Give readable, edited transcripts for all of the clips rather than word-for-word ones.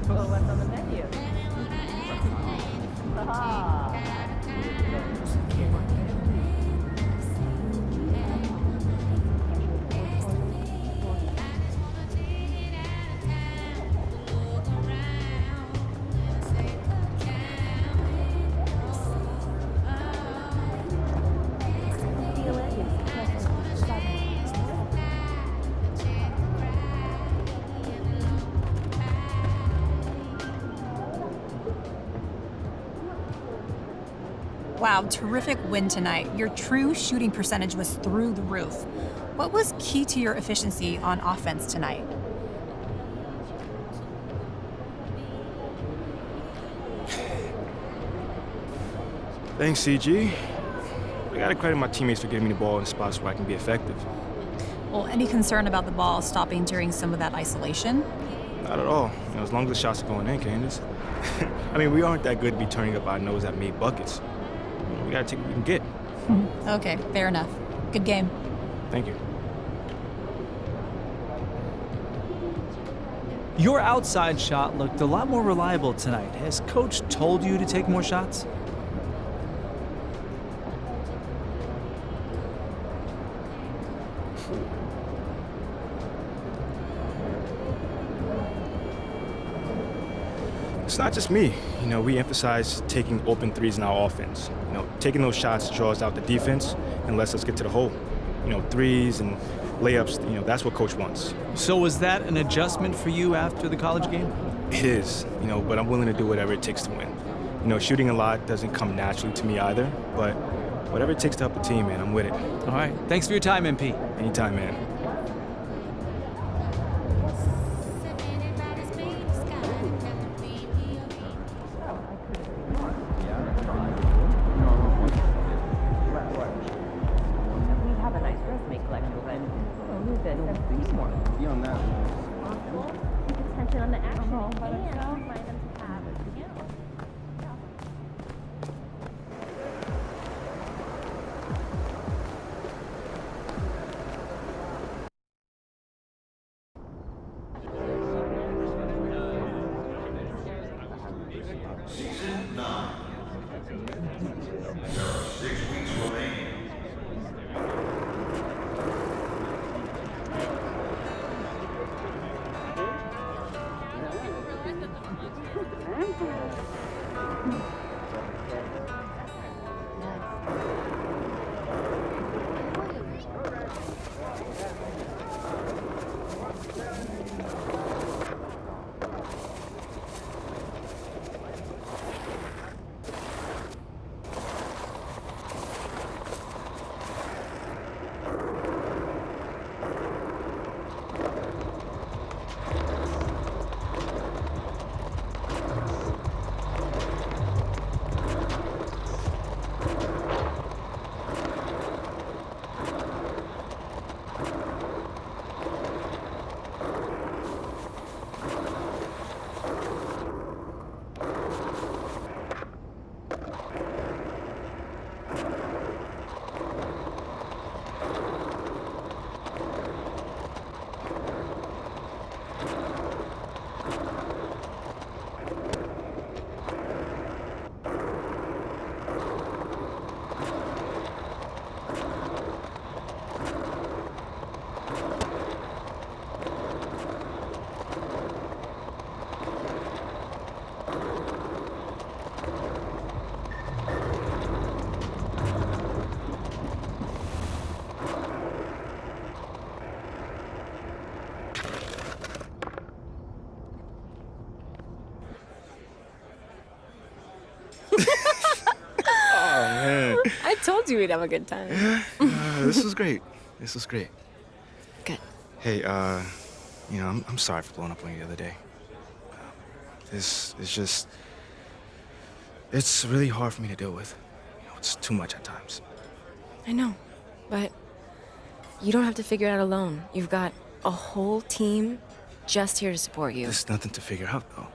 Well, what's on the menu? Ah. Wow, terrific win tonight. Your true shooting percentage was through the roof. What was key to your efficiency on offense tonight? Thanks, CG. I gotta credit my teammates for getting me the ball in spots where I can be effective. Well, any concern about the ball stopping during some of that isolation? Not at all. As long as the shots are going in, Candace. I mean, we aren't that good to be turning up our nose at made buckets. We gotta take what we can get. Okay, fair enough. Good game. Thank you. Your outside shot looked a lot more reliable tonight. Has coach told you to take more shots? It's not just me. We emphasize taking open threes in our offense. Taking those shots draws out the defense and lets us get to the hole. Threes and layups, that's what coach wants. So was that an adjustment for you after the college game? It is, but I'm willing to do whatever it takes to win. Shooting a lot doesn't come naturally to me either, but whatever it takes to help the team, man, I'm with it. All right. Thanks for your time, MP. Anytime, man. We have a nice resume collection, but who's it? There's more. Beyond that. Keep attention on the action and remind them to have a piano. Season 9. There are 6 weeks remaining. I told you we'd have a good time. This was great. This was great. Good. Hey, I'm sorry for blowing up on you the other day. This is just... It's really hard for me to deal with. It's too much at times. I know, but you don't have to figure it out alone. You've got a whole team just here to support you. There's nothing to figure out, though.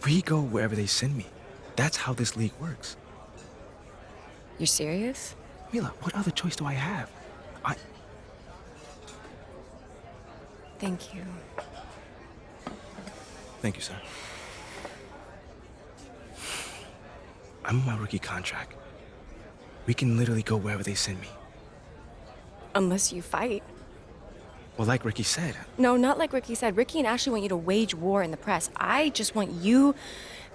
We go wherever they send me. That's how this league works. You're serious? Mila, what other choice do I have? Thank you. Thank you, sir. I'm on my rookie contract. We can literally go wherever they send me. Unless you fight. Well, like Ricky said. No, not like Ricky said. Ricky and Ashley want you to wage war in the press. I just want you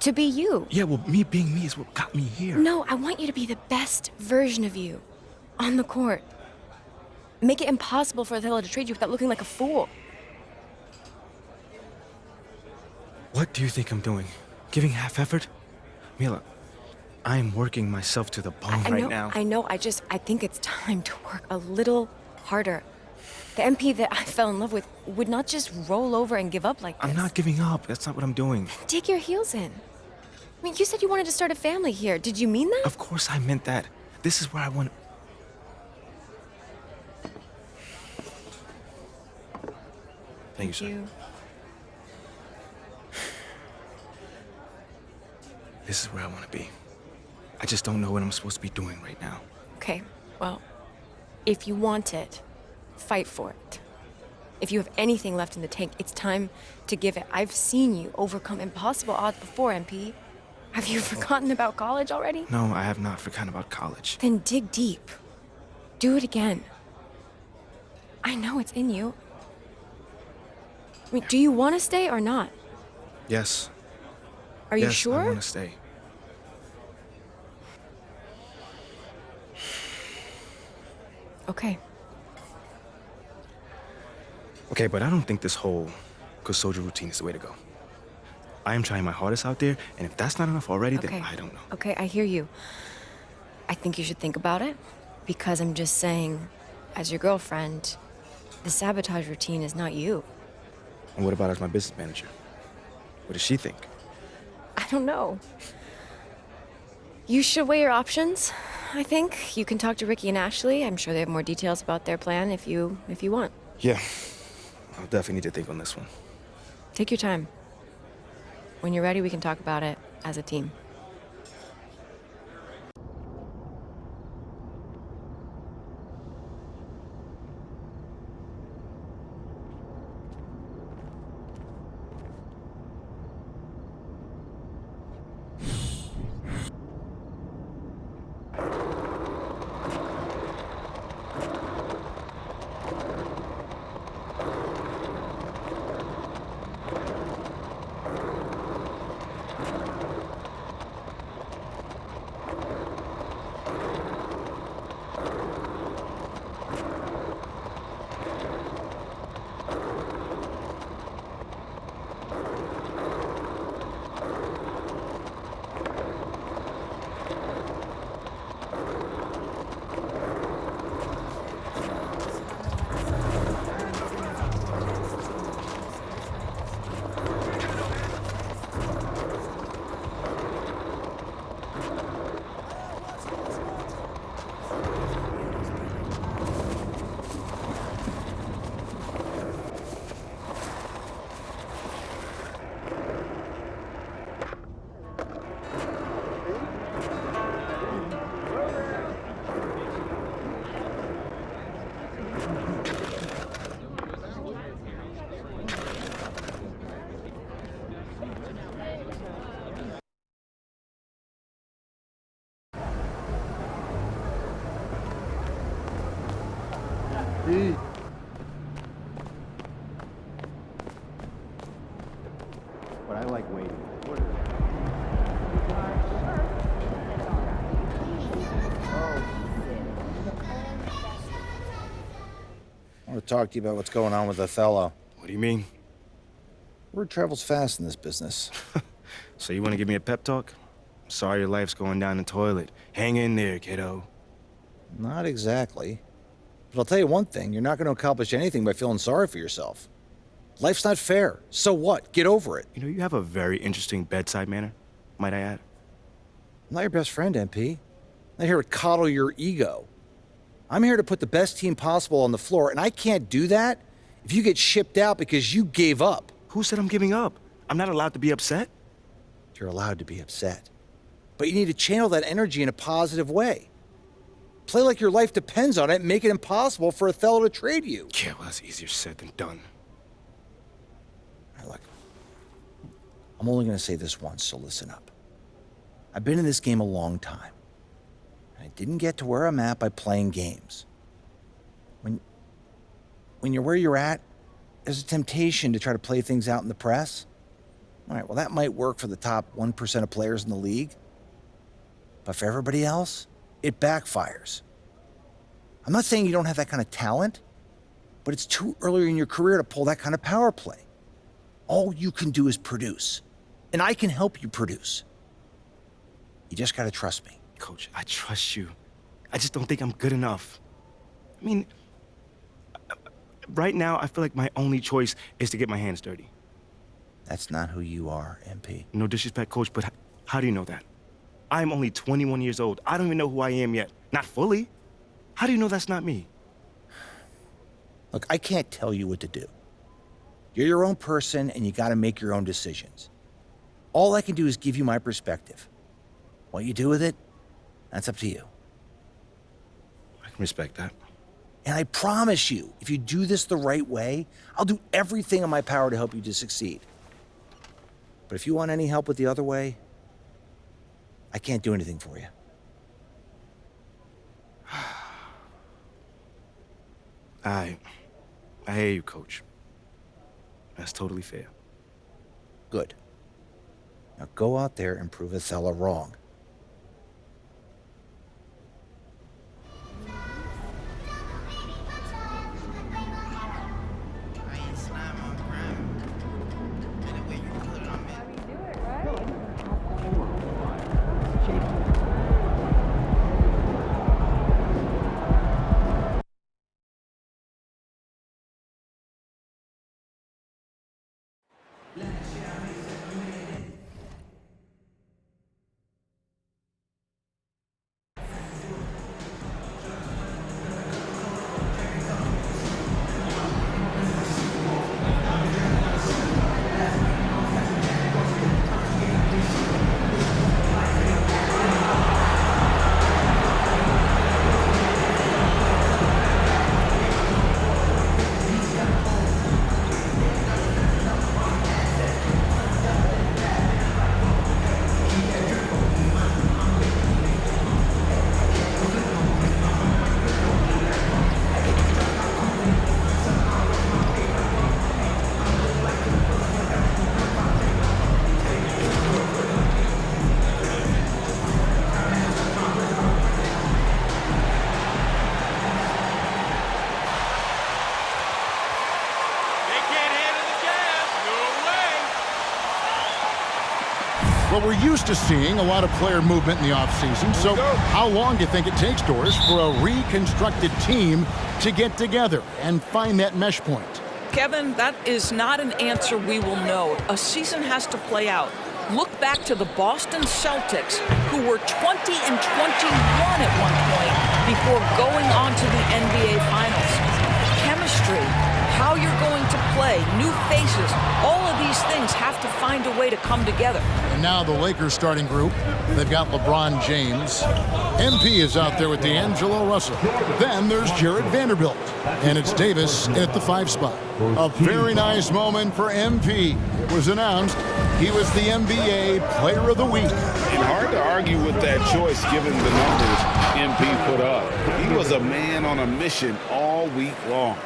to be you. Yeah, well, me being me is what got me here. No, I want you to be the best version of you on the court. Make it impossible for Othello to trade you without looking like a fool. What do you think I'm doing? Giving half effort? Mila, I am working myself to the bone right now. I know. I think it's time to work a little harder. The MP that I fell in love with would not just roll over and give up like this. I'm not giving up. That's not what I'm doing. Dig your heels in. I mean, you said you wanted to start a family here. Did you mean that? Of course I meant that. This is where I want... Thank you, sir. This is where I want to be. I just don't know what I'm supposed to be doing right now. Okay, well, if you want it, fight for it. If you have anything left in the tank, it's time to give it. I've seen you overcome impossible odds before, MP. Have you forgotten about college already? No, I have not forgotten about college. Then dig deep. Do it again. I know it's in you. I mean, do you want to stay or not? Yes. Are you Yes, sure? I want to stay. Okay. Okay, but I don't think this whole good soldier routine is the way to go. I am trying my hardest out there, and if that's not enough already, then I don't know. Okay, I hear you. I think you should think about it, because I'm just saying, as your girlfriend, the sabotage routine is not you. And what about as my business manager? What does she think? I don't know. You should weigh your options, I think. You can talk to Ricky and Ashley. I'm sure they have more details about their plan if you want. Yeah, I'll definitely need to think on this one. Take your time. When you're ready, we can talk about it as a team. But I like waiting. I want to talk to you about what's going on with Othello. What do you mean? Word travels fast in this business. So you want to give me a pep talk? Sorry your life's going down the toilet. Hang in there, kiddo. Not exactly. But I'll tell you one thing, you're not going to accomplish anything by feeling sorry for yourself. Life's not fair. So what? Get over it. You know, you have a very interesting bedside manner, might I add. I'm not your best friend, MP. I'm not here to coddle your ego. I'm here to put the best team possible on the floor, and I can't do that if you get shipped out because you gave up. Who said I'm giving up? I'm not allowed to be upset? You're allowed to be upset. But you need to channel that energy in a positive way. Play like your life depends on it and make it impossible for Othello to trade you. Yeah, well, that's easier said than done. Look, I'm only going to say this once, so listen up. I've been in this game a long time. I didn't get to where I'm at by playing games. When you're where you're at, there's a temptation to try to play things out in the press. All right, well, that might work for the top 1% of players in the league. But for everybody else, it backfires. I'm not saying you don't have that kind of talent, but it's too early in your career to pull that kind of power play. All you can do is produce, and I can help you produce. You just gotta trust me. Coach, I trust you. I just don't think I'm good enough. I mean, right now, I feel like my only choice is to get my hands dirty. That's not who you are, MP. No disrespect, Coach, but how do you know that? I'm only 21 years old. I don't even know who I am yet. Not fully. How do you know that's not me? Look, I can't tell you what to do. You're your own person, and you gotta make your own decisions. All I can do is give you my perspective. What you do with it, that's up to you. I can respect that. And I promise you, if you do this the right way, I'll do everything in my power to help you to succeed. But if you want any help with the other way, I can't do anything for you. I hear you, Coach. That's totally fair. Good. Now go out there and prove Othello wrong. Well, we're used to seeing a lot of player movement in the offseason, so how long do you think it takes, Doris, for a reconstructed team to get together and find that mesh point? Kevin, that is not an answer we will know. A season has to play out. Look back to the Boston Celtics, who were 20 and 21 at one point before going on to the NBA Finals. Chemistry, how you're going to play, new faces, all of these things have to find a way to come together. And now the Lakers starting group, they've got LeBron James. MP is out there with D'Angelo Russell. Then there's Jared Vanderbilt. And it's Davis at the 5 spot. A very nice moment for MP. It was announced he was the NBA Player of the Week. And hard to argue with that choice given the numbers MP put up. He was a man on a mission all week long.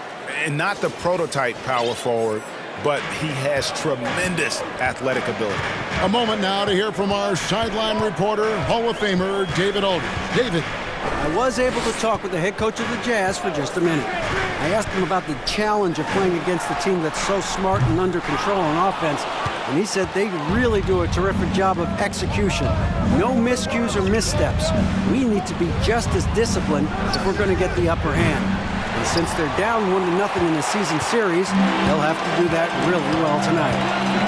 And not the prototype power forward, but he has tremendous athletic ability. A moment now to hear from our sideline reporter, Hall of Famer David Aldridge. David. I was able to talk with the head coach of the Jazz for just a minute. I asked him about the challenge of playing against a team that's so smart and under control on offense, and he said they really do a terrific job of execution. No miscues or missteps. We need to be just as disciplined if we're going to get the upper hand. And since they're down 1-0 in the season series, they'll have to do that really well tonight.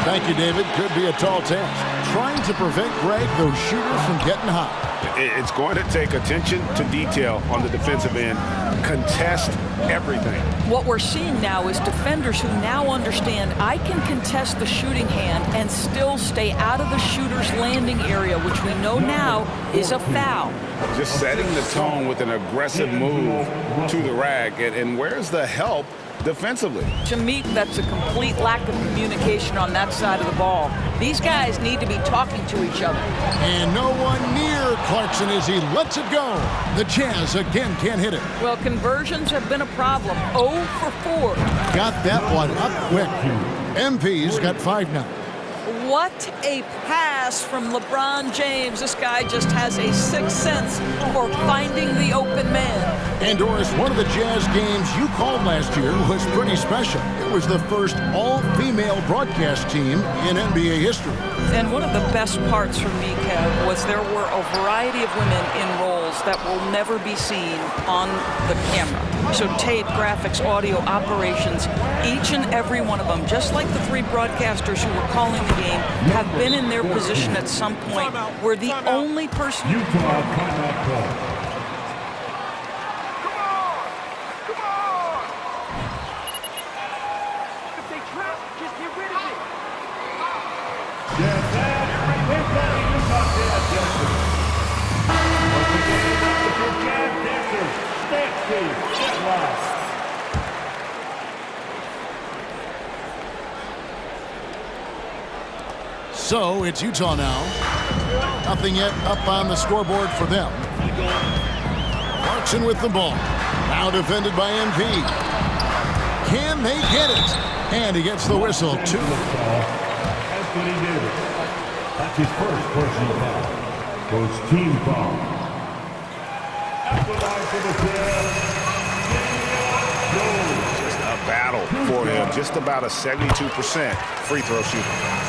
Thank you, David. Could be a tall task. Trying to prevent Greg, those shooters, from getting hot. It's going to take attention to detail on the defensive end. Contest everything. What we're seeing now is defenders who now understand I can contest the shooting hand and still stay out of the shooter's landing area, which we know now is a foul. Just setting the tone with an aggressive move to the rack. And where's the help defensively. To me, that's a complete lack of communication on that side of the ball. These guys need to be talking to each other. And no one near Clarkson as he lets it go. The Jazz again can't hit it. Well, conversions have been a problem. 0 for 4. Got that one up quick. MP's got 5 now. What a pass from LeBron James. This guy just has a sixth sense for finding the open man. And Doris, one of the Jazz games you called last year was pretty special. It was the first all-female broadcast team in NBA history. And one of the best parts for me, Kev, was there were a variety of women in roles that will never be seen on the camera. So tape, graphics, audio, operations, each and every one of them, just like the 3 broadcasters who were calling the game, have been in their position at some point where the only person... So it's Utah now. Nothing yet up on the scoreboard for them. Clarkson with the ball. Now defended by MP. Can they get it? And he gets the whistle. 2. That's what he did. That's his first personal foul. Goes team foul. At the line for the Just a battle for him. Just about a 72% free throw shooter.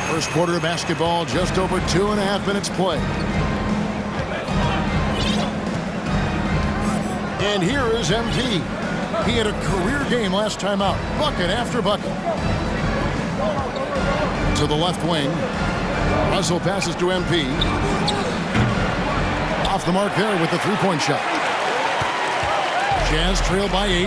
First quarter of basketball, just over 2.5 minutes play. And here is MP. He had a career game last time out. Bucket after bucket. To the left wing. Russell passes to MP. Off the mark there with the three-point shot. Jazz trail by 8.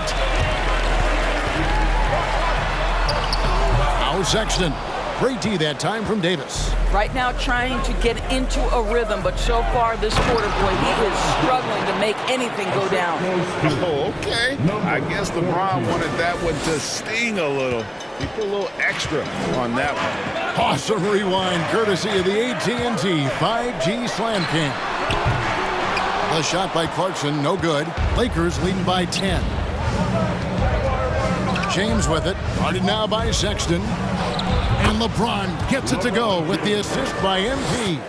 Now Sexton. Great D that time from Davis. Right now trying to get into a rhythm, but so far this quarter, boy, he is struggling to make anything go down. Oh, okay. I guess LeBron wanted that one to sting a little. He put a little extra on that one. Awesome rewind courtesy of the AT&T 5G Slam Cam. The shot by Clarkson, no good. Lakers leading by 10. James with it, guarded now by Sexton. And LeBron gets it to go with the assist by MP.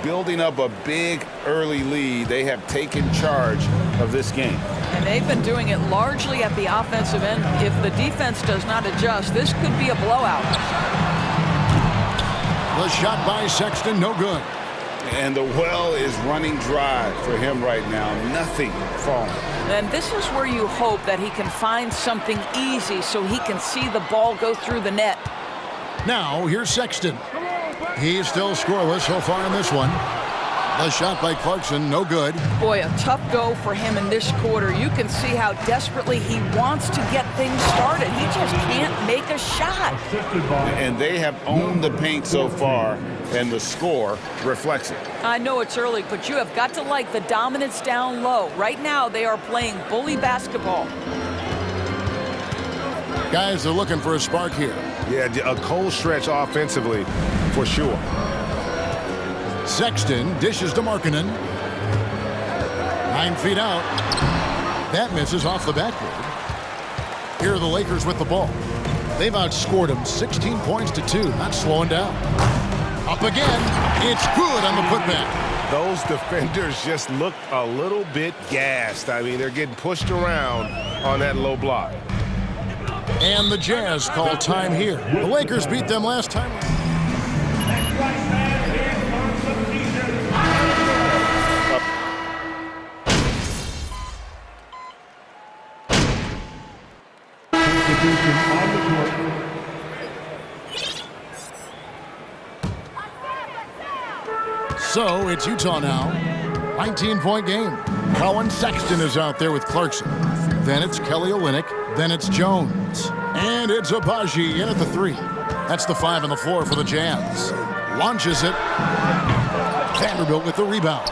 Building up a big early lead, they have taken charge of this game. And they've been doing it largely at the offensive end. If the defense does not adjust, this could be a blowout. The shot by Sexton, no good. And the well is running dry for him right now. Nothing falling. And this is where you hope that he can find something easy so he can see the ball go through the net. Now, here's Sexton. He's still scoreless so far in this one. The shot by Clarkson, no good. Boy, a tough go for him in this quarter. You can see how desperately he wants to get things started. He just can't make a shot. And they have owned the paint so far, and the score reflects it. I know it's early, but you have got to like the dominance down low. Right now, they are playing bully basketball. Guys are looking for a spark here. Yeah, a cold stretch offensively, for sure. Sexton dishes to Markkanen. 9 feet out. That misses off the backboard. Here are the Lakers with the ball. They've outscored them 16 points to 2. Not slowing down. Up again. It's good on the putback. Those defenders just look a little bit gassed. I mean, they're getting pushed around on that low block. And the Jazz call time here. The Lakers beat them last time. So it's Utah now. 19-point game. Colin Sexton is out there with Clarkson. Then it's Kelly Olynyk. Then it's Jones. And it's Abaji in at the 3. That's the 5 on the floor for the Jazz. Launches it. Vanderbilt with the rebound.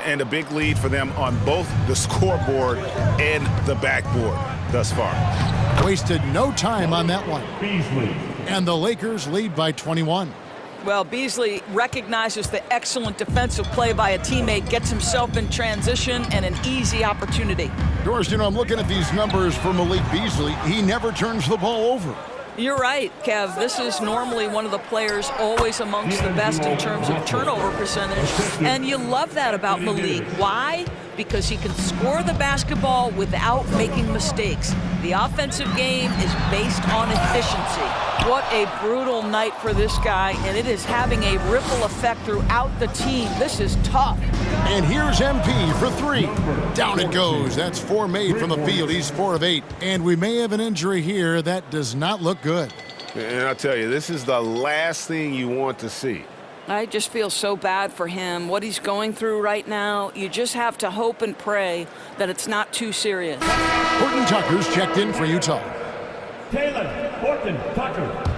And a big lead for them on both the scoreboard and the backboard. thus far. Wasted no time on that one. Beasley. And the Lakers lead by 21. Well, Beasley recognizes the excellent defensive play by a teammate, gets himself in transition and an easy opportunity. Doris, I'm looking at these numbers for Malik Beasley. He never turns the ball over. You're right, Kev. This is normally one of the players always amongst the best in terms of turnover percentage. And you love that about Malik. Why? Because he can score the basketball without making mistakes. The offensive game is based on efficiency. What a brutal night for this guy, and it is having a ripple effect throughout the team. This is tough. And here's MP for 3. Down it goes. That's 4 made from the field. He's 4 of 8. And we may have an injury here. That does not look good. And I'll tell you, this is the last thing you want to see. I just feel so bad for him. What he's going through right now, you just have to hope and pray that it's not too serious. Horton Tucker's checked in for Utah. Taylor Horton Tucker.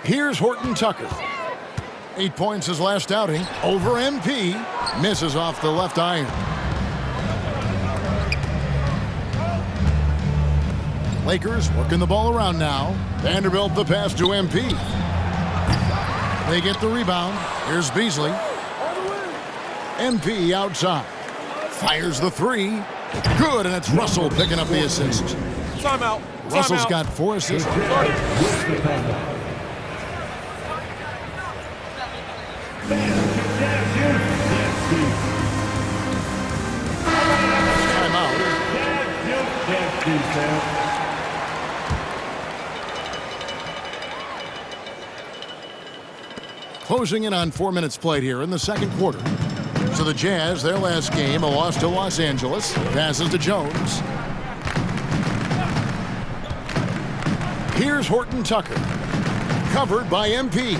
Here's Horton Tucker. 8 points his last outing. Over MP. Misses off the left iron. Lakers working the ball around now. Vanderbilt the pass to MP. They get the rebound. Here's Beasley. MP outside. Fires the 3. Good, and it's Russell picking up the assist. Timeout. Russell's got 4 assists. Closing in on 4 minutes played here in the second quarter. So the Jazz, their last game, a loss to Los Angeles. Passes to Jones. Here's Horton Tucker. Covered by MP.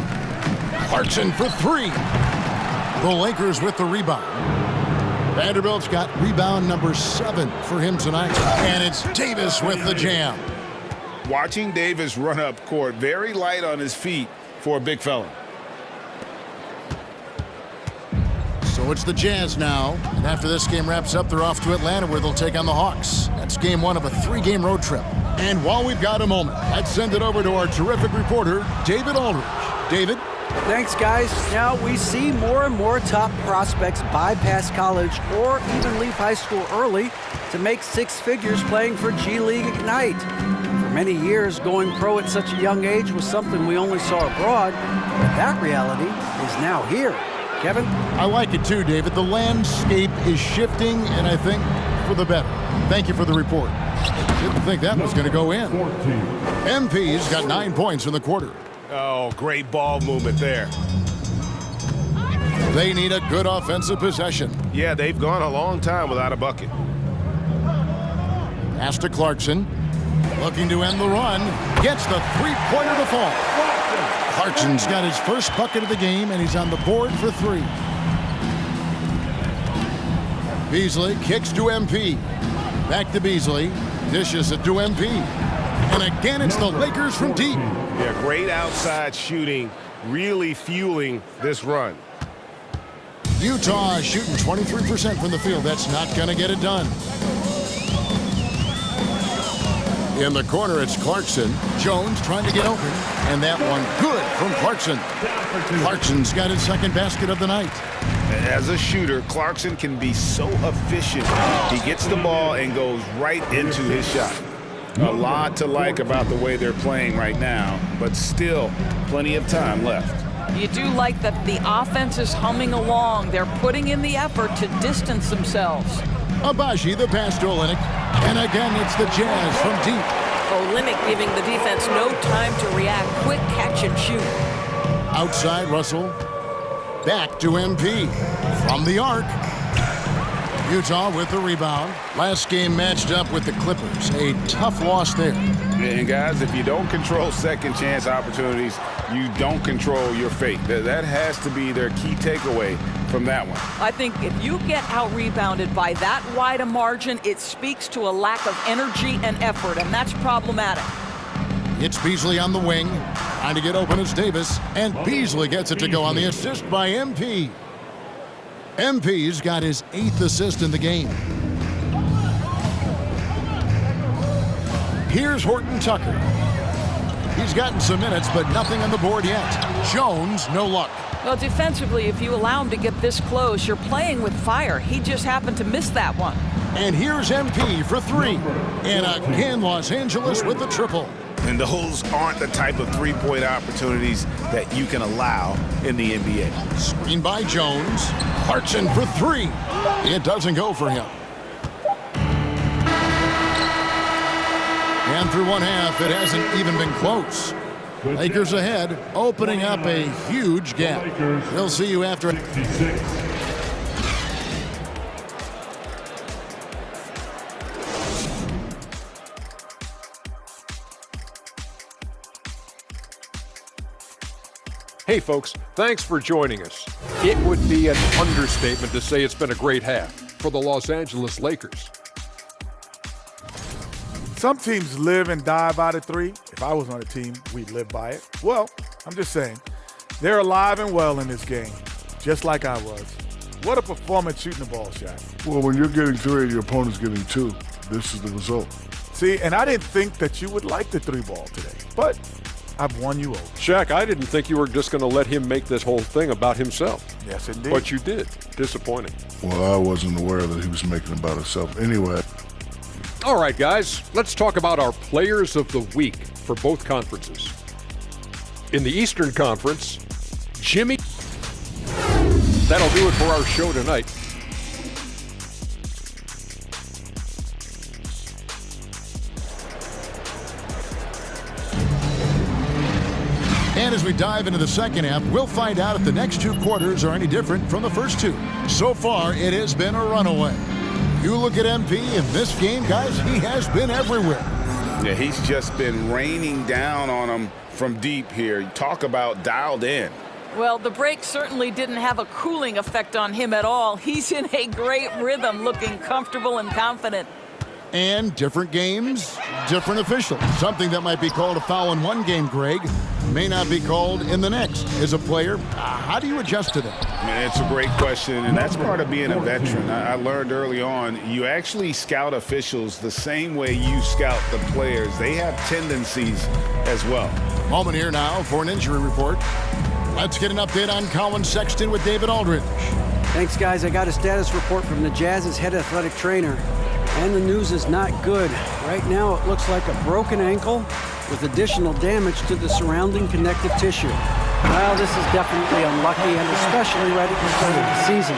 Clarkson for 3. The Lakers with the rebound. Vanderbilt's got rebound number 7 for him tonight. And it's Davis with the jam. Watching Davis run up court, very light on his feet for a big fella. So it's the Jazz now. And after this game wraps up, they're off to Atlanta where they'll take on the Hawks. That's game 1 of a 3-game road trip. And while we've got a moment, let's send it over to our terrific reporter, David Aldridge. David? Thanks, guys. Now we see more and more top prospects bypass college or even leave high school early to make 6 figures playing for G League Ignite. For many years, going pro at such a young age was something we only saw abroad, but that reality is now here. Kevin? I like it too, David. The landscape is shifting, and I think for the better. Thank you for the report. Didn't think that was going to go in. MP's got 9 points in the quarter. Oh, great ball movement there. They need a good offensive possession. Yeah, they've gone a long time without a bucket. Pass to Clarkson. Looking to end the run. Gets the 3-pointer to fall. Clarkson's got his first bucket of the game, and he's on the board for 3. Beasley kicks to MP. Back to Beasley. Dishes it to MP. And again, it's the Lakers from deep. Yeah, great outside shooting, really fueling this run. Utah shooting 23% from the field. That's not going to get it done. In the corner, it's Clarkson. Jones trying to get open. And that one good from Clarkson. Clarkson's got his second basket of the night. As a shooter, Clarkson can be so efficient. He gets the ball and goes right into his shot. A lot to like about the way they're playing right now, but still plenty of time left. You do like that the offense is humming along. They're putting in the effort to distance themselves. Abaji, the pass to Olynyk. And again, it's the Jazz from deep. Olynyk giving the defense no time to react. Quick catch and shoot. Outside, Russell. Back to MP. From the arc. Utah with the rebound. Last game matched up with the Clippers. A tough loss there. And guys, if you don't control second chance opportunities, you don't control your fate. That has to be their key takeaway from that one. I think if you get out-rebounded by that wide a margin, it speaks to a lack of energy and effort, and that's problematic. It's Beasley on the wing. Trying to get open as Davis. And Beasley gets it to go on the assist by MP. MP's got his 8th assist in the game. Here's Horton Tucker. He's gotten some minutes, but nothing on the board yet. Jones, no luck. Well, defensively, if you allow him to get this close, you're playing with fire. He just happened to miss that one. And here's MP for 3. And again, Los Angeles with the triple. And those aren't the type of three-point opportunities that you can allow in the NBA. Screen by Jones. Clarkson for 3. It doesn't go for him. And through one half, it hasn't even been close. Lakers ahead, opening up a huge gap. We'll see you after. Hey folks, thanks for joining us. It would be an understatement to say it's been a great half for the Los Angeles Lakers. Some teams live and die by the three. If I was on a team, we'd live by it. Well, I'm just saying, they're alive and well in this game, just like I was. What a performance shooting the ball, Shaq. Well, when you're getting 3 and your opponent's getting 2, this is the result. See, and I didn't think that you would like the 3-ball today, but I've won you over. Shaq, I didn't think you were just going to let him make this whole thing about himself. Yes, indeed. But you did. Disappointing. Well, I wasn't aware that he was making it about himself. Anyway. All right, guys, let's talk about our players of the week for both conferences. In the Eastern Conference, Jimmy. That'll do it for our show tonight. And as we dive into the second half, we'll find out if the next 2 quarters are any different from the first 2. So far, it has been a runaway. You look at MP in this game, guys, he has been everywhere. Yeah, he's just been raining down on them from deep here. Talk about dialed in. Well, the break certainly didn't have a cooling effect on him at all. He's in a great rhythm, looking comfortable and confident. And different games, different officials. Something that might be called a foul in one game, Greg, may not be called in the next. As a player, how do you adjust to that? Man, it's a great question, and that's part of being a veteran. I learned early on, you actually scout officials the same way you scout the players. They have tendencies as well. Moment here now for an injury report. Let's get an update on Colin Sexton with David Aldridge. Thanks, guys. I got a status report from the Jazz's head athletic trainer. And the news is not good. Right now, it looks like a broken ankle with additional damage to the surrounding connective tissue. Well, this is definitely unlucky and especially right at the start of the season.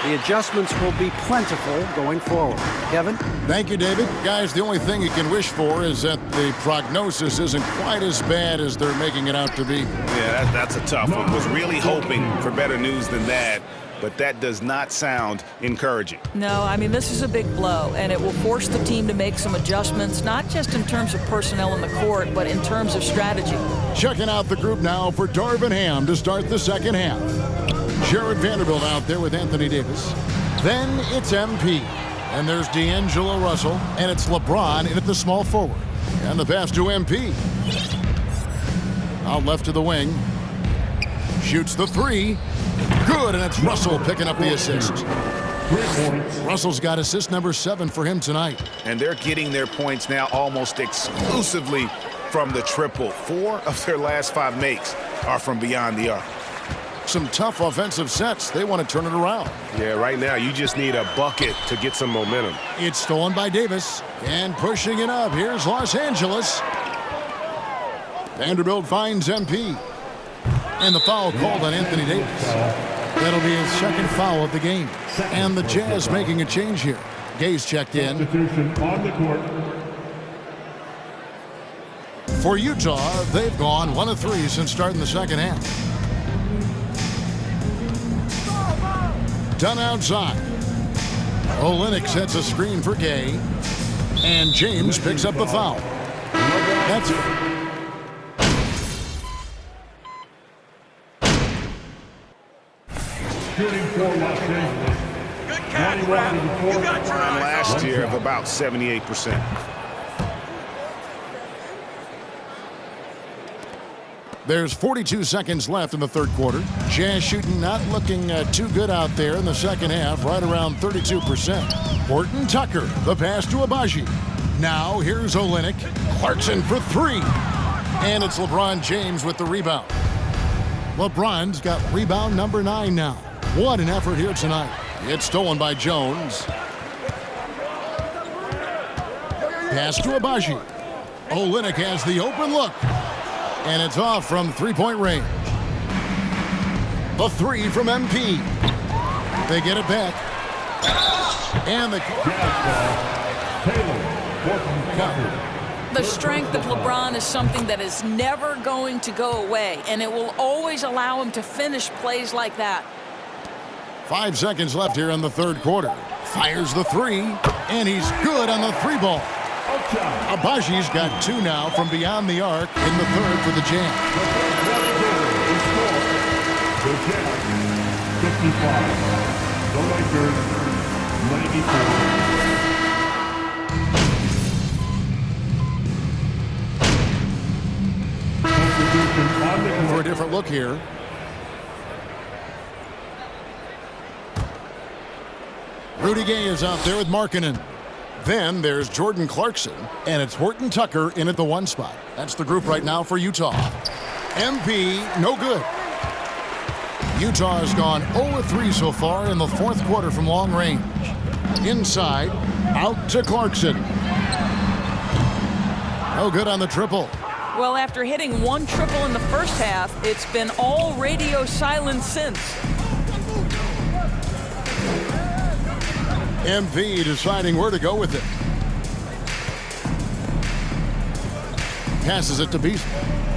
The adjustments will be plentiful going forward. Kevin? Thank you, David. Guys, the only thing you can wish for is that the prognosis isn't quite as bad as they're making it out to be. Yeah, that's a tough one. Was really hoping for better news than that, but that does not sound encouraging. No, I mean, this is a big blow, and it will force the team to make some adjustments, not just in terms of personnel in the court, but in terms of strategy. Checking out the group now for Darvin Ham to start the second half. Jared Vanderbilt out there with Anthony Davis. Then it's MP. And there's D'Angelo Russell, and it's LeBron in at the small forward. And the pass to MP. Out left to the wing. Shoots the 3. Good, and it's Russell picking up the assist. Russell's got assist number 7 for him tonight. And they're getting their points now almost exclusively from the triple. 4 of their last 5 makes are from beyond the arc. Some tough offensive sets. They want to turn it around. Yeah, right now you just need a bucket to get some momentum. It's stolen by Davis. And pushing it up, here's Los Angeles. Vanderbilt finds MP. And the foul called on Anthony Davis. That'll be his second foul of the game. And the Jazz making a change here. Gay's checked in. On the court. For Utah, they've gone 1 of 3 since starting the second half. Done outside. Olynyk sets a screen for Gay. And James picks up the foul. That's it. Shooting for Los Angeles. Good catch, Brad. You got your eyes Last year of about 78%. There's 42 seconds left in the third quarter. Jazz shooting not looking too good out there in the second half, right around 32%. Horton Tucker, the pass to Agbaji. Now here's Olynyk. Clarkson for three. And it's LeBron James with the rebound. LeBron's got rebound number 9 now. What an effort here tonight. It's stolen by Jones. Pass to Agbaji. Olynyk has the open look. And it's off from three-point range. The three from MP. They get it back. And the The strength of LeBron is something that is never going to go away, and it will always allow him to finish plays like that. 5 seconds left here in the third quarter. Fires the three, and he's good on the three ball. Agbaji's got 2 now from beyond the arc in the third for the Jazz. The Jazz, 55. The Lakers, 94. For a different look here. Rudy Gay is out there with Markkanen. Then there's Jordan Clarkson, and it's Horton Tucker in at the 1 spot. That's the group right now for Utah. MP, no good. Utah has gone 0-3 so far in the fourth quarter from long range. Inside, out to Clarkson. No good on the triple. Well, after hitting 1 triple in the first half, it's been all radio silence since. MP deciding where to go with it. Passes it to Beasley.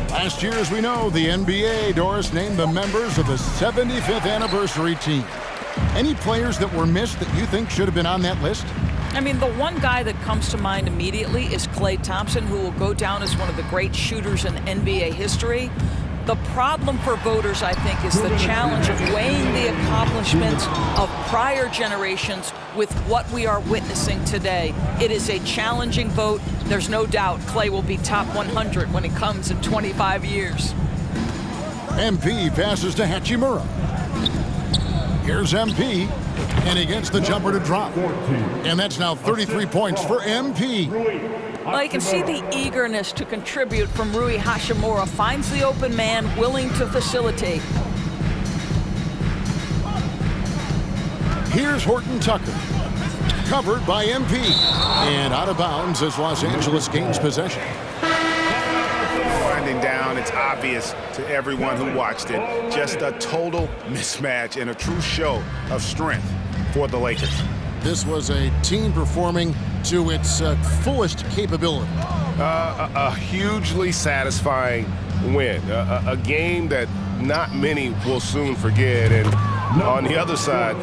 Last year, as we know, the NBA, Doris, named the members of the 75th anniversary team. Any players that were missed that you think should have been on that list? I mean, the one guy that comes to mind immediately is Klay Thompson, who will go down as one of the great shooters in NBA history. The problem for voters, I think, is the challenge of weighing the accomplishments of prior generations with what we are witnessing today. It is a challenging vote. There's no doubt Klay will be top 100 when it comes in 25 years. MP passes to Hachimura. Here's MP, and he gets the jumper to drop. And that's now 33 points for MP. Well, you can see the eagerness to contribute from Rui Hachimura. Finds the open man, willing to facilitate. Here's Horton Tucker. Covered by MP. And out of bounds as Los Angeles gains possession. Winding down, it's obvious to everyone who watched it. Just a total mismatch and a true show of strength for the Lakers. This was a team performing to its fullest capability. A hugely satisfying win. A game that not many will soon forget. And on the other side,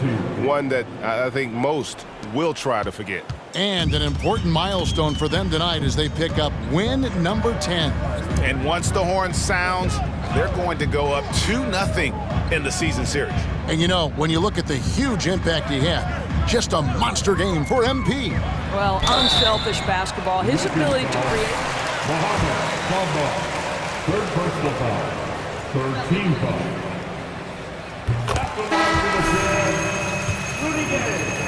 one that I think most will try to forget. And an important milestone for them tonight as they pick up win number 10. And once the horn sounds, they're going to go up 2-0 in the season series. And you know, when you look at the huge impact he had, just a monster game for MP. Well, unselfish basketball. His ability to create. Mohamed Bamba, third personal foul. Third team foul.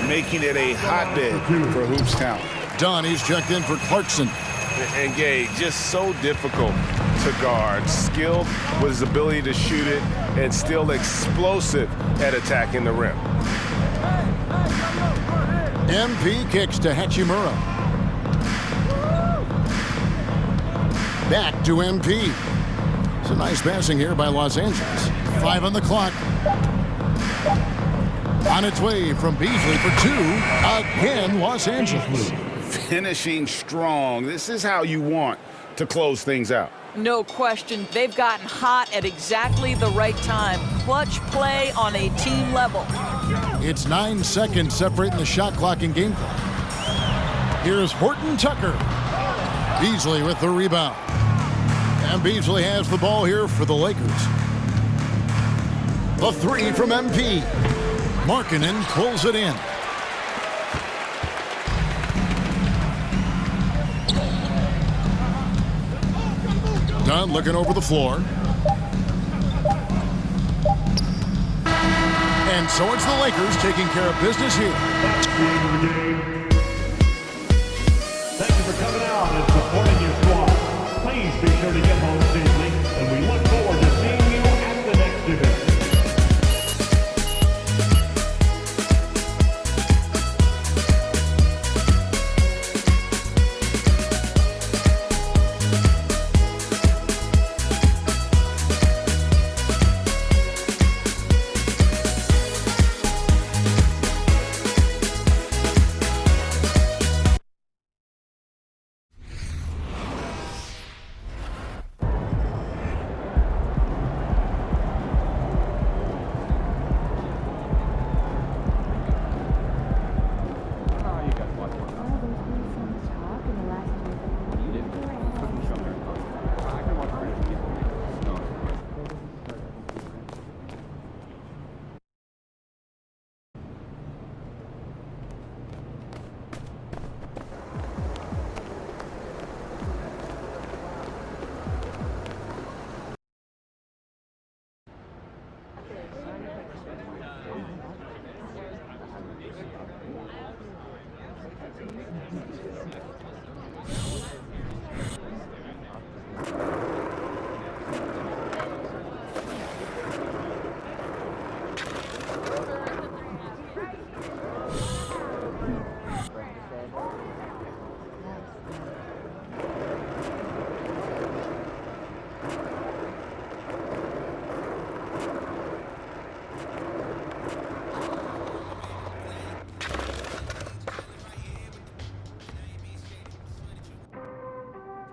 Making it a hotbed for hoops talent. Donnie's checked in for Clarkson. And Gay, just so difficult to guard. Skilled with his ability to shoot it and still explosive at attacking the rim. MP kicks to Hachimura. Back to MP. It's a nice passing here by Los Angeles. 5 on the clock. On its way from Beasley for 2. Again, Los Angeles. Finishing strong. This is how you want to close things out. No question. They've gotten hot at exactly the right time. Clutch play on a team level. It's 9 seconds separating the shot clock and game clock. Here's Horton Tucker. Beasley with the rebound. And Beasley has the ball here for the Lakers. The 3 from MP. Markkanen pulls it in. Dunn looking over the floor. And so it's the Lakers taking care of business here. Thank you for coming out and supporting your squad. Please be sure to get home safely, and we look forward to seeing you at the next event.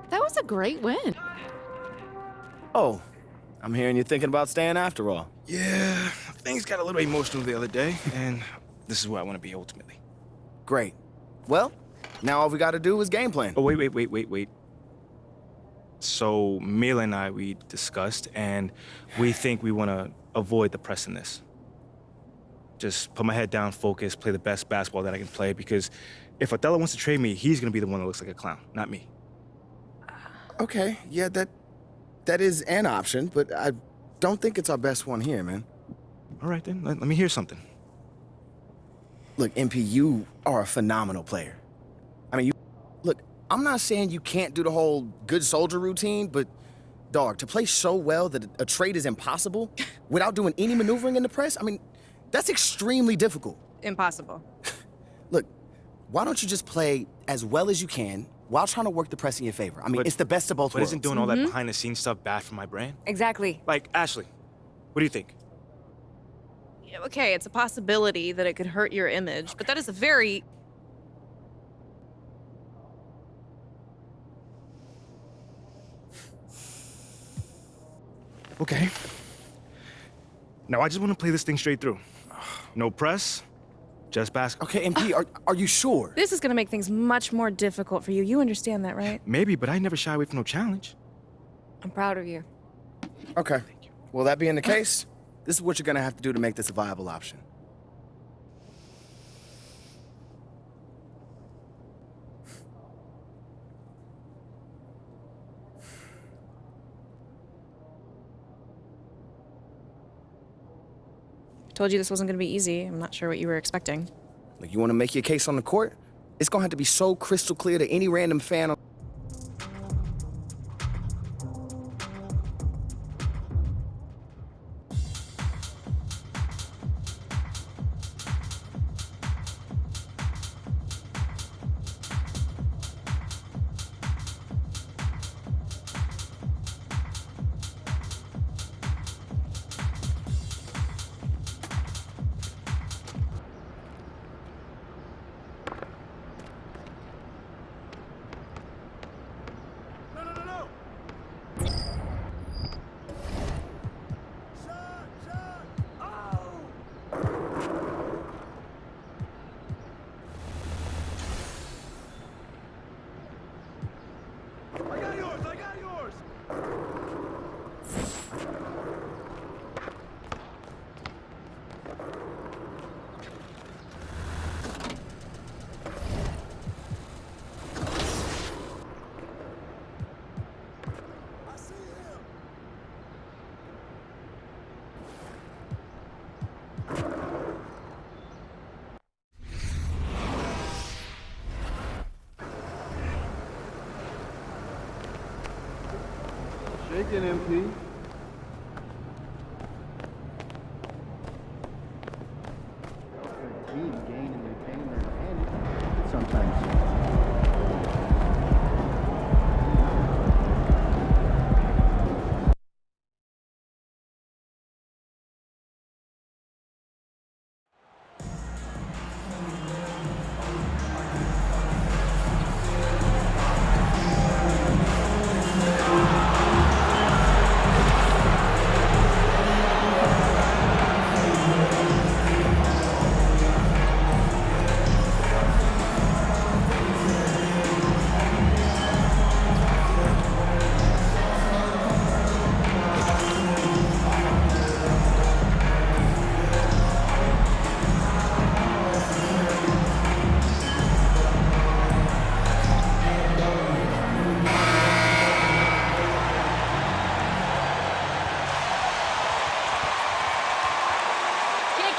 That was a great win. Oh, I'm hearing you're thinking about staying after all. Yeah, things got a little emotional the other day, and this is where I want to be ultimately. Great. Well, now all we got to do is game plan. Oh, wait. So Mila and I, we discussed, and we think we want to avoid the press in this. Just put my head down, focus, play the best basketball that I can play, because if Othello wants to trade me, he's going to be the one that looks like a clown, not me. Okay, yeah, that is an option, but I don't think it's our best one here, man. All right, then. Let me hear something. Look, MP, you are a phenomenal player. I mean, look, I'm not saying you can't do the whole good soldier routine, but, dog, to play so well that a trade is impossible without doing any maneuvering in the press, I mean, that's extremely difficult. Impossible. Look, why don't you just play as well as you can while trying to work the press in your favor? I mean, it's the best of both worlds. But isn't doing all that behind-the-scenes stuff bad for my brand? Exactly. Like, Ashley, what do you think? Okay, it's a possibility that it could hurt your image, but that is a very... Okay. Now, I just want to play this thing straight through. No press, just basketball. Okay, MP, are you sure? This is gonna make things much more difficult for you. You understand that, right? Maybe, but I never shy away from no challenge. I'm proud of you. Okay. Well, that being the case, this is what you're gonna have to do to make this a viable option. I told you this wasn't gonna be easy. I'm not sure what you were expecting. Like, you wanna make your case on the court? It's gonna have to be so crystal clear to any random fan on... Shake it, MP.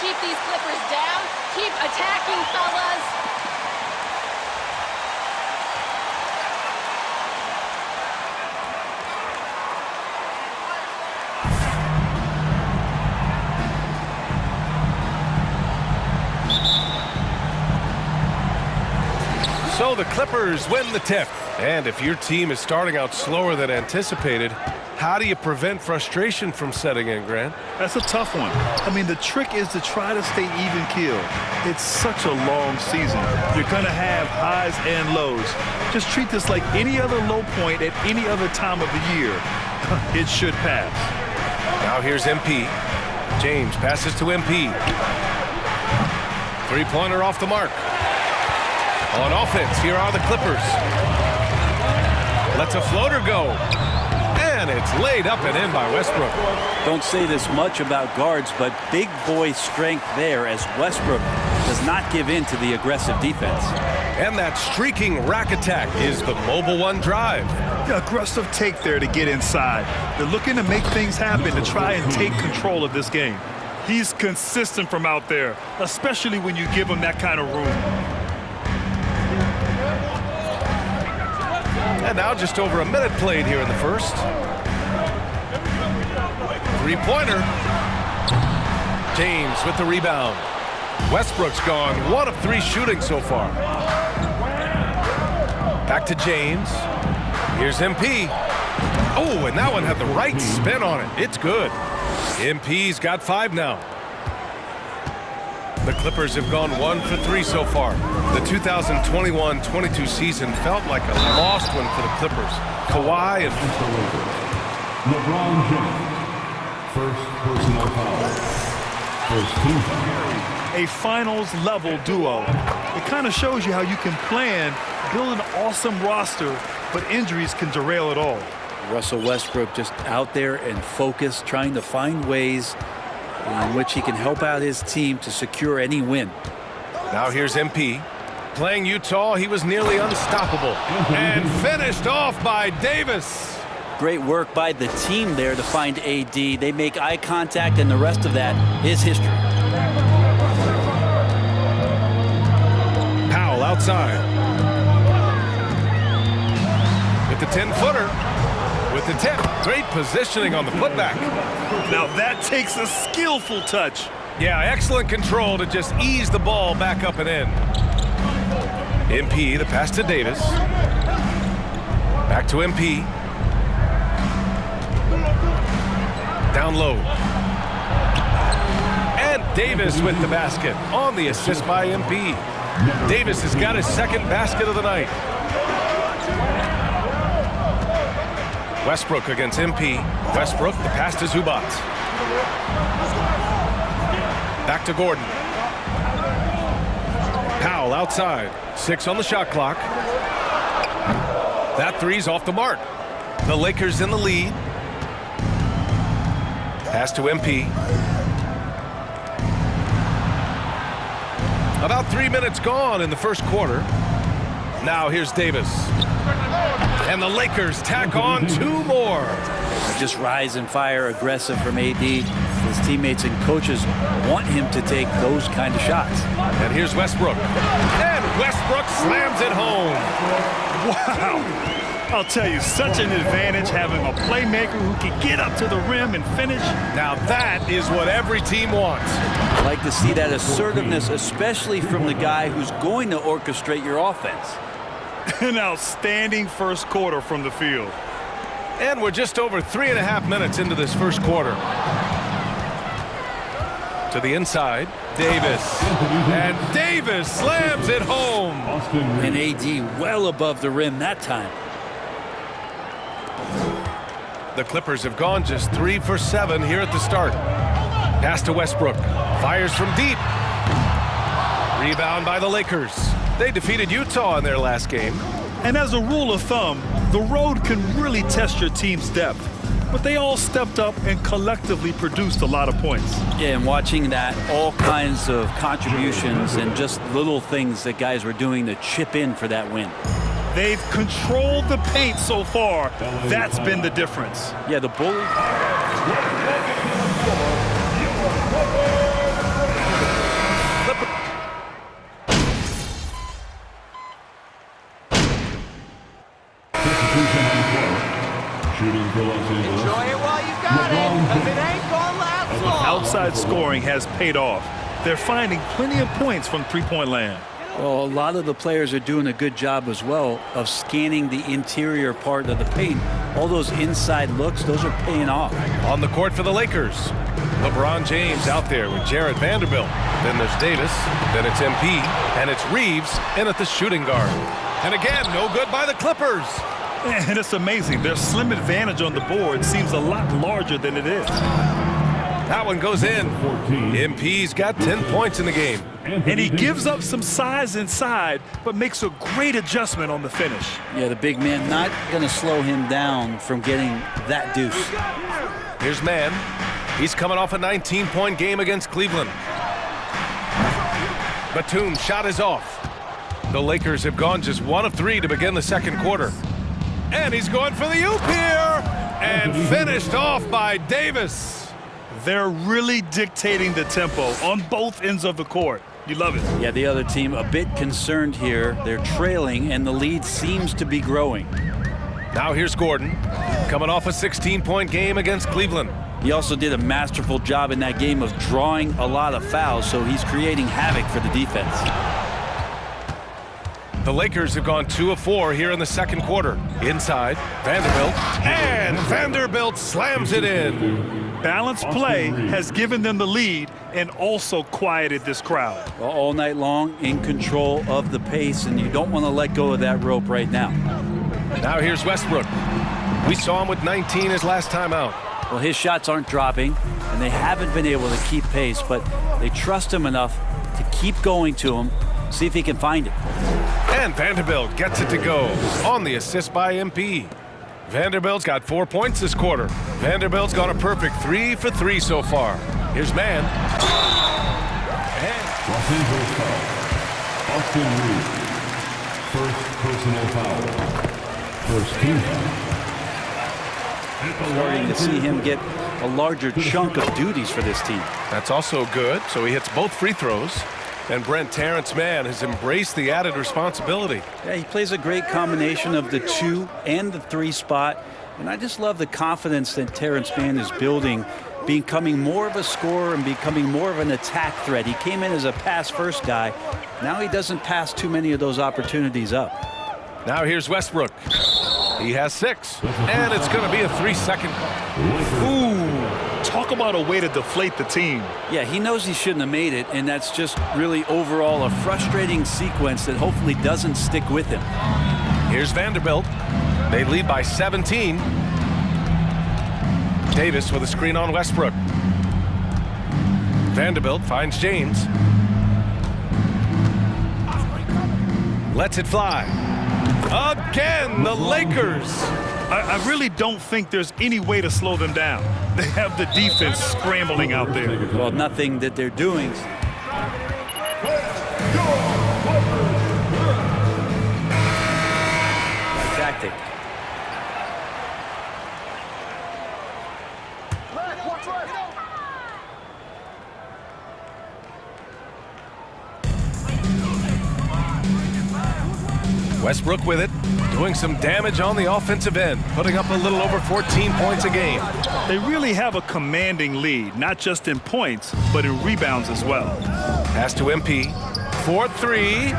Keep these Clippers down. Keep attacking, fellas. So the Clippers win the tip. And if your team is starting out slower than anticipated, how do you prevent frustration from setting in, Grant? That's a tough one. I mean, the trick is to try to stay even keel. It's such a long season. You're going to have highs and lows. Just treat this like any other low point at any other time of the year. It should pass. Now here's MP. James passes to MP. Three-pointer off the mark. On offense, here are the Clippers. Lets a floater go. And it's laid up and in by Westbrook. Don't say this much about guards, but big boy strength there as Westbrook does not give in to the aggressive defense. And that streaking rack attack is the Mobile One drive. The aggressive take there to get inside. They're looking to make things happen to try and take control of this game. He's consistent from out there, especially when you give him that kind of room. And now just over a minute played here in the first. Three-pointer. James with the rebound. Westbrook's gone 1 of 3 shooting so far. Back to James. Here's MP. Oh, and that one had the right spin on it. It's good. MP's got 5 now. The Clippers have gone 1 for 3 so far. The 2021-22 season felt like a lost one for the Clippers. Kawhi and LeBron James. First personal foul. First team foul. A finals-level duo. It kind of shows you how you can plan, build an awesome roster, but injuries can derail it all. Russell Westbrook just out there and focused, trying to find ways in which he can help out his team to secure any win. Now here's MP. Playing Utah, he was nearly unstoppable. And finished off by Davis. Great work by the team there to find AD. They make eye contact, and the rest of that is history. Powell outside. With the 10-footer. With the tip. Great positioning on the putback. Now that takes a skillful touch. Yeah, excellent control to just ease the ball back up and in. MP, the pass to Davis. Back to MP. Down low. And Davis with the basket on the assist by MP. Davis has got his second basket of the night. Westbrook against MP. Westbrook, the pass to Zubac. Back to Gordon. Powell outside. 6 on the shot clock. That three's off the mark. The Lakers in the lead. Pass to MP. About 3 minutes gone in the first quarter. Now here's Davis. And the Lakers tack on 2 more. Just rise and fire aggressive from AD. His teammates and coaches want him to take those kind of shots. And here's Westbrook. And Westbrook slams it home. Wow. I'll tell you, such an advantage having a playmaker who can get up to the rim and finish. Now that is what every team wants. I like to see that assertiveness, especially from the guy who's going to orchestrate your offense. An outstanding first quarter from the field. And we're just over 3.5 minutes into this first quarter. To the inside, Davis. And Davis slams it home. And AD well above the rim that time. The Clippers have gone just 3 for 7 here at the start. Pass to Westbrook. Fires from deep. Rebound by the Lakers. They defeated Utah in their last game. And as a rule of thumb, the road can really test your team's depth. But they all stepped up and collectively produced a lot of points. Yeah, and watching that, all kinds of contributions and just little things that guys were doing to chip in for that win. They've controlled the paint so far. That's been the difference. Yeah, the Bulls. Enjoy it while you got it, because it ain't gonna last long. Outside scoring has paid off. They're finding plenty of points from three-point land. Well, a lot of the players are doing a good job as well of scanning the interior part of the paint. All those inside looks, those are paying off. On the court for the Lakers, LeBron James out there with Jarrett Vanderbilt. Then there's Davis, then it's MP, and it's Reeves in at the shooting guard. And again, no good by the Clippers. And it's amazing. Their slim advantage on the board seems a lot larger than it is. That one goes in. MP's got 10 points in the game. And he gives up some size inside, but makes a great adjustment on the finish. Yeah, the big man not going to slow him down from getting that deuce. Here's Mann. He's coming off a 19-point game against Cleveland. Batum's shot is off. The Lakers have gone just 1 of 3 to begin the second quarter. And he's going for the oop here. And finished off by Davis. They're really dictating the tempo on both ends of the court. You love it. Yeah, the other team a bit concerned here. They're trailing, and the lead seems to be growing. Now here's Gordon, coming off a 16-point game against Cleveland. He also did a masterful job in that game of drawing a lot of fouls, so he's creating havoc for the defense. The Lakers have gone 2 of 4 here in the second quarter. Inside, Vanderbilt, and Vanderbilt slams it in. Balanced play has given them the lead and also quieted this crowd. Well, all night long in control of the pace, and you don't want to let go of that rope right now. Now here's Westbrook. We saw him with 19 his last time out. Well, his shots aren't dropping, and they haven't been able to keep pace, but they trust him enough to keep going to him, see if he can find it. And Vanderbilt gets it to go on the assist by MP. Vanderbilt's got 4 points this quarter. Vanderbilt's got a perfect 3 for 3 so far. Here's Mann. Los Angeles foul. Austin Reeves. First personal foul. First team foul. Starting to see him get a larger chunk of duties for this team. That's also good. So he hits both free throws. And Brent Terrence Mann has embraced the added responsibility. Yeah, he plays a great combination of the 2 and the 3 spot. And I just love the confidence that Terrence Mann is building, becoming more of a scorer and becoming more of an attack threat. He came in as a pass-first guy. Now he doesn't pass too many of those opportunities up. Now here's Westbrook. He has 6. And it's going to be a 3-second call. Ooh, talk about a way to deflate the team. Yeah, he knows he shouldn't have made it, and that's just really overall a frustrating sequence that hopefully doesn't stick with him. Here's Vanderbilt. They lead by 17. Davis with a screen on Westbrook. Vanderbilt finds James. Lets it fly. Again, the Lakers. I really don't think there's any way to slow them down. They have the defense scrambling out there. Well, nothing that they're doing. Tactic. Westbrook with it, doing some damage on the offensive end, putting up a little over 14 points a game. They really have a commanding lead, not just in points, but in rebounds as well. Pass to MP for three,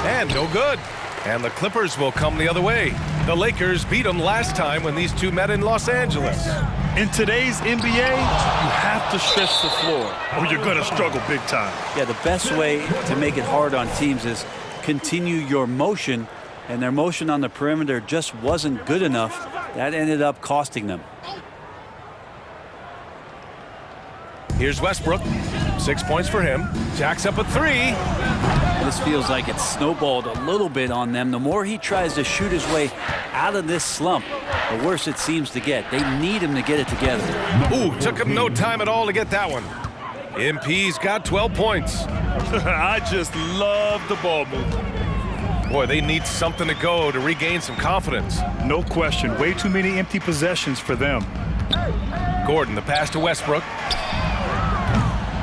and no good. And the Clippers will come the other way. The Lakers beat them last time when these two met in Los Angeles. In today's NBA, you have to stretch the floor or you're going to struggle big time. Yeah, the best way to make it hard on teams is continue your motion, and their motion on the perimeter just wasn't good enough. That ended up costing them. Here's Westbrook. 6 points for him. Jacks up a three. This feels like it's snowballed a little bit on them. The more he tries to shoot his way out of this slump, the worse it seems to get. They need him to get it together. Ooh, took him no time at all to get that one. MP's got 12 points. I just love the ball movement. Boy, they need something to go to regain some confidence. No question. Way too many empty possessions for them. Gordon, the pass to Westbrook.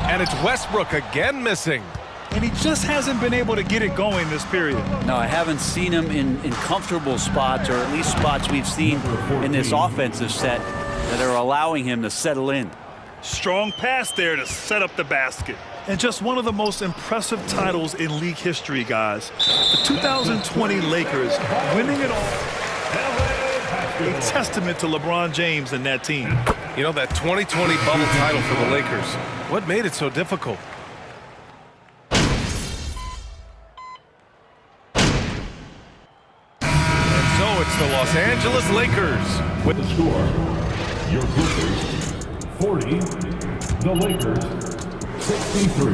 And it's Westbrook again missing. And he just hasn't been able to get it going this period. No, I haven't seen him in comfortable spots, or at least spots we've seen in this offensive set that are allowing him to settle in. Strong pass there to set up the basket. And just one of the most impressive titles in league history, guys. The 2020 Lakers winning it all. A testament to LeBron James and that team. You know, that 2020 bubble title for the Lakers, what made it so difficult? And so it's the Los Angeles Lakers. With the score, your Clippers 40, the Lakers 63.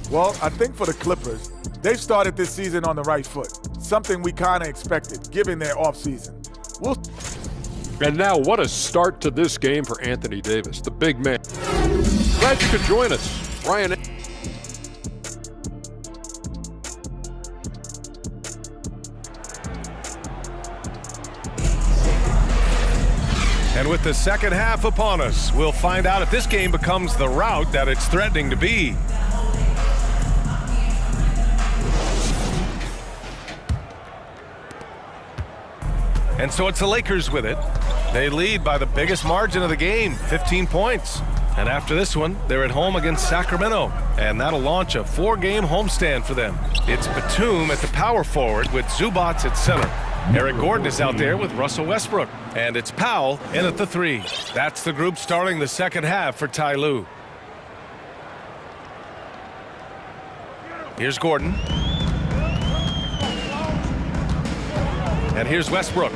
Well, I think for the Clippers, they've started this season on the right foot. Something we kind of expected, given their offseason. And now, what a start to this game for Anthony Davis, the big man. Glad you could join us, Ryan. And with the second half upon us, we'll find out if this game becomes the rout that it's threatening to be. And so it's the Lakers with it. They lead by the biggest margin of the game, 15 points. And after this one, they're at home against Sacramento. And that'll launch a 4-game homestand for them. It's Batum at the power forward with Zubats at center. Eric Gordon is out there with Russell Westbrook. And it's Powell in at the 3. That's the group starting the second half for Ty Lue. Here's Gordon. And here's Westbrook.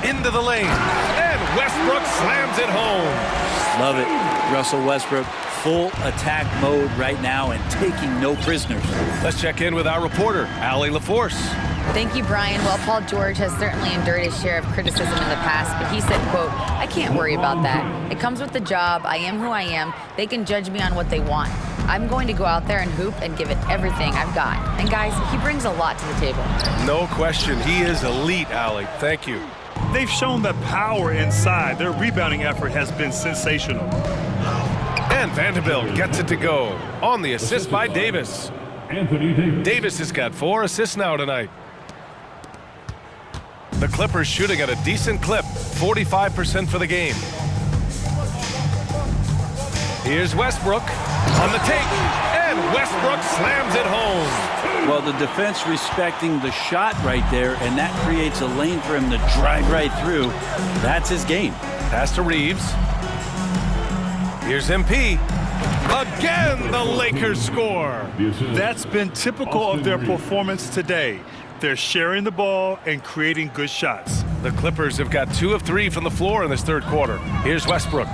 Into the lane. And Westbrook slams it home. Love it. Russell Westbrook, full attack mode right now and taking no prisoners. Let's check in with our reporter, Allie LaForce. Thank you, Brian. Well, Paul George has certainly endured his share of criticism in the past, but he said, quote, "I can't worry about that. It comes with the job. I am who I am. They can judge me on what they want. I'm going to go out there and hoop and give it everything I've got." And guys, he brings a lot to the table. No question. He is elite, Allie. Thank you. They've shown the power inside. Their rebounding effort has been sensational. And Vanderbilt gets it to go on the assist by Davis. Anthony Davis. Davis has got 4 assists now tonight. The Clippers shooting at a decent clip, 45% for the game. Here's Westbrook on the take, and Westbrook slams it home. Well, the defense respecting the shot right there, and that creates a lane for him to drive right through. That's his game. Pass to Reeves. Here's MP. Again, the Lakers score. That's been typical of their performance today. They're sharing the ball and creating good shots. The Clippers have got 2 of 3 from the floor in this third quarter. Here's Westbrook.